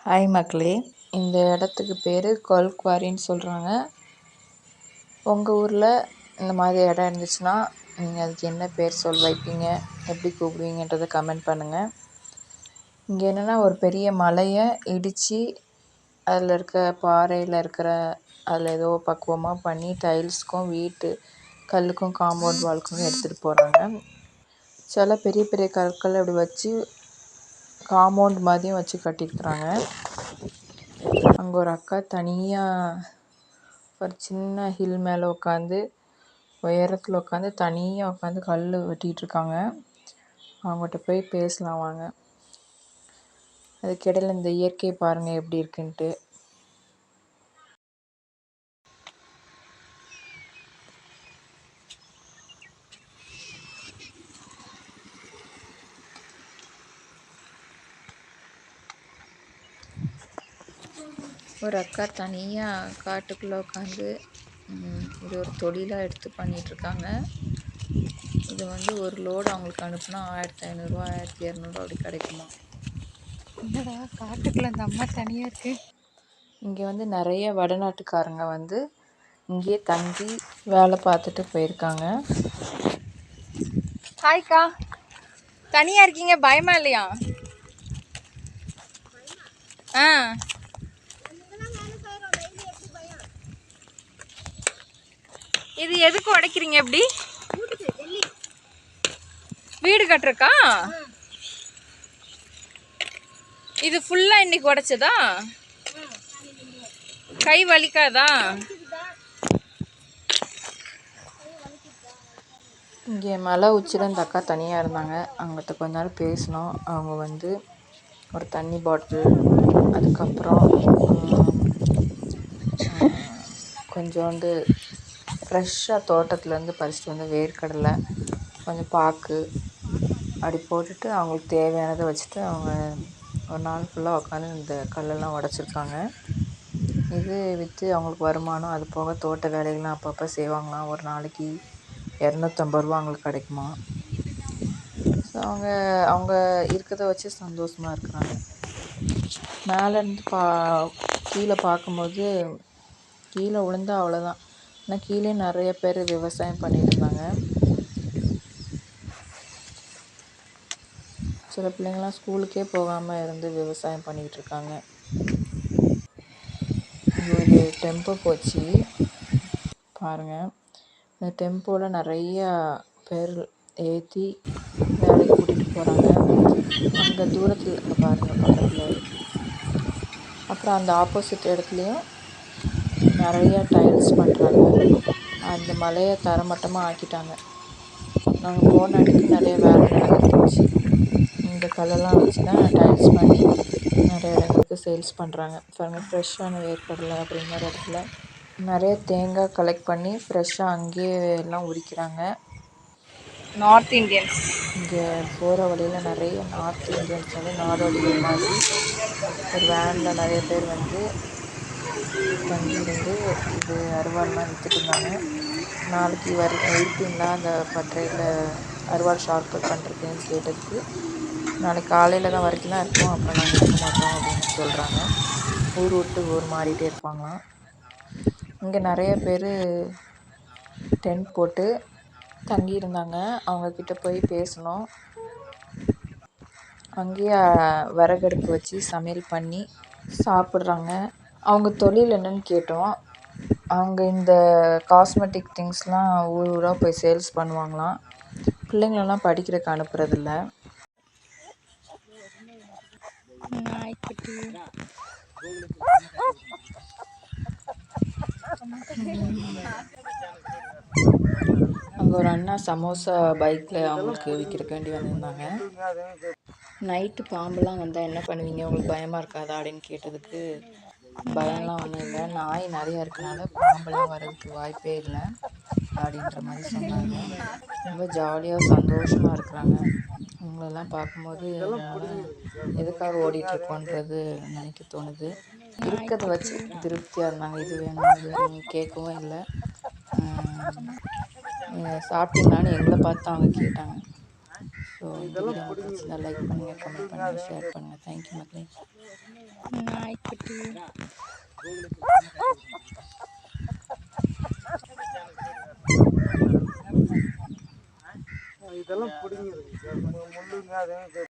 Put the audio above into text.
Hi மக்களே, இந்த இடத்துக்கு பேர் கல்குவாரின்னு சொல்கிறாங்க. உங்கள் ஊரில் இந்த மாதிரி இடம் இருந்துச்சுன்னா நீங்கள் அதுக்கு என்ன பேர் வைப்பீங்க, எப்படி கூப்பிடுவீங்கன்றதை கமெண்ட் பண்ணுங்கள். இங்கே என்னென்னா ஒரு பெரிய மலையை இடித்து அதில் இருக்க பாறையில் இருக்கிற அதில் ஏதோ பக்குவமாக பண்ணி டைல்ஸுக்கும் வீட்டு கல்லுக்கும் காம்பவுண்ட் வால்க்கும் எடுத்துகிட்டு போகிறாங்க. சில பெரிய பெரிய கற்கள் அப்படி வச்சு காம்பவுண்ட் மாதிரியும் வச்சு கட்டியிருக்கிறாங்க. அங்கே ஒரு அக்கா தனியாக ஒரு சின்ன ஹில் மேலே உட்காந்து உயரத்தில் உட்காந்து தனியாக உட்காந்து கல் வெட்டிகிட்ருக்காங்க. அவங்ககிட்ட போய் பேசலாம் வாங்க. அதுக்கிடையில் இந்த இயற்கை பாருங்கள் எப்படி இருக்குன்ட்டு. ஒரு அக்கா தனியாக காட்டுக்குள்ளே உட்காந்து இது ஒரு தொழிலாக எடுத்து பண்ணிகிட்ருக்காங்க. இது ஒரு லோடு அவங்களுக்கு அனுப்புனா 1500 1200 அப்படி கிடைக்குமா. என்னடா காட்டுக்குள்ளே இந்த அம்மா தனியாக இருக்குது. இங்கே நிறைய வடநாட்டுக்காரங்க இங்கேயே தங்கி வேலை பார்த்துட்டு போயிருக்காங்க. ஹாய்க்கா, தனியாக இருக்கீங்க, பயமா இல்லையா? ஆ, இது எதுக்கு உடைக்கிறீங்க? எப்படி வீடு கட்டுறக்கா? இது ஃபுல்லா இன்னைக்கு உடைச்சதா? கை வலிக்காதா? இங்கே மலை உச்சியில் இந்த அக்கா தனியாக இருந்தாங்க. அவங்ககிட்ட கொஞ்ச நேரம் பேசினோம். அவங்க ஒரு தண்ணி பாட்டில், அதுக்கப்புறம் கொஞ்சோண்டு ஃப்ரெஷ்ஷாக தோட்டத்துலேருந்து பறிச்சிட்டு வந்த வேர்க்கடலை, கொஞ்சம் பாக்கு அப்படி போட்டுட்டு அவங்களுக்கு தேவையானதை வச்சுட்டு அவங்க ஒரு நாள் ஃபுல்லாக உட்காந்து இந்த கல்லெல்லாம் உடச்சிருக்காங்க. இது விற்று அவங்களுக்கு வருமானம், அது போக தோட்ட வேலைகள்லாம் அப்பப்போ செய்வாங்களாம். ஒரு நாளைக்கு 250 ரூபா அவங்களுக்கு கிடைக்குமா. ஸோ அவங்க இருக்கிறத வச்சு சந்தோஷமாக இருக்கிறாங்க. மேலேருந்து கீழே பார்க்கும்போது கீழே விழுந்தா அவ்வளோதான். ஆனால் கீழே நிறைய பேர் விவசாயம் பண்ணிட்டு இருந்தாங்க. சில பிள்ளைங்களாம் ஸ்கூலுக்கே போகாமல் இருந்து விவசாயம் பண்ணிக்கிட்டு இருக்காங்க. இங்கே ஒரு டெம்போ போச்சு பாருங்கள். இந்த டெம்போவில் நிறையா பேர் ஏற்றி வேலைக்கு கூட்டிகிட்டு போகிறாங்க. அங்கே தூரத்தில் இங்கே பாருங்கள் பக்கத்தில். அப்புறம் அந்த ஆப்போசிட் இடத்துலையும் நிறையா டைல்ஸ் பண்ணுறாங்க. அந்த மலையை தரமட்டமாக ஆக்கிட்டாங்க. நாங்கள் போன அன்றைக்கி நிறைய வேலை நடந்துருந்துச்சு. இந்த கல்லெல்லாம் வச்சு தான் டைல்ஸ் பண்ணி நிறைய இடங்களுக்கு சேல்ஸ் பண்ணுறாங்க. பாருங்கள், ஃப்ரெஷ்ஷான வேர்க்கடலை அப்படிங்கிற இடத்துல நிறைய தேங்காய் கலெக்ட் பண்ணி ஃப்ரெஷ்ஷாக அங்கேயே எல்லாம் உரிக்கிறாங்க. நார்த் இந்தியன்ஸ் இங்கே போகிற வழியில் நிறைய நார்த் இந்தியன்ஸ் நாடோடிகள் மாதிரி ஒரு வேனில் நிறைய பேர் தங்கியிருந்து இது அருவாள்லாம் விற்றுட்டு இருந்தாங்க. நாளைக்கு இருப்பீங்களா அந்த பட்டறையில் அருவாள் ஷார்ட்கட் பண்ணுறதுன்னு கேட்டதுக்கு, நாளைக்கு காலையில் தான் வரைக்கும் தான் இருக்கும், அப்புறம் நாங்கள் இருக்க மாட்டோம் அப்படின்னு சொல்கிறாங்க. ஊர் விட்டு ஊர் மாறிட்டே இருப்பாங்களாம். இங்கே நிறைய பேர் டென்ட் போட்டு தங்கியிருந்தாங்க. அவங்கக்கிட்ட போய் பேசணும். அங்கேயே விறகடுப்பு வச்சு சமையல் பண்ணி சாப்பிட்றாங்க. அவங்க தொழில் என்னன்னு கேட்டோம். அவங்க இந்த காஸ்மெட்டிக் திங்ஸ்லாம் ஊர் ஊராக போய் சேல்ஸ் பண்ணுவாங்களாம். பிள்ளைங்களெல்லாம் படிக்கிறதுக்கு அனுப்புறதில்ல. அங்கே ஒரு அண்ணா சமோசா பைக்கில் அவங்களுக்கு விற்கிறக்கு வேண்டி வந்திருந்தாங்க. நைட்டு பாம்பெல்லாம் வந்தால் என்ன பண்ணுவீங்க, உங்களுக்கு பயமாக இருக்காதா அப்படின்னு கேட்டதுக்கு, பயம்லாம் ஒன்றும் இல்லை, நாய் நிறையா இருக்கனால பாம்பெல்லாம் வர்றதுக்கு வாய்ப்பே இல்லை அப்படின்ற மாதிரி சொன்னாங்க. ரொம்ப ஜாலியாக சந்தோஷமாக இருக்கிறாங்க. அவங்களெல்லாம் பார்க்கும்போது எதுக்காக ஓடிட்டுருக்கோன்றது நினைக்க தோணுது. இருக்கிறத வச்சு திருப்தியாக இருந்தாங்க. இது வேணும் அது வேணும் கேட்கவும் இல்லை. சாப்பிட்டீங்களான்னு எங்களை பார்த்து அவங்க கேட்டாங்க. ஸோ இந்த வீடியோ உங்களுக்கு பிடிச்சிருந்தா லைக் பண்ணுங்கள், கமெண்ட் பண்ணுங்கள், ஷேர் பண்ணுங்கள். தேங்க்யூ மக்களே. நாய்க்குட்டி. இதெல்லாம் பிடிங்கிருக்கு முள்ளுங்க அதே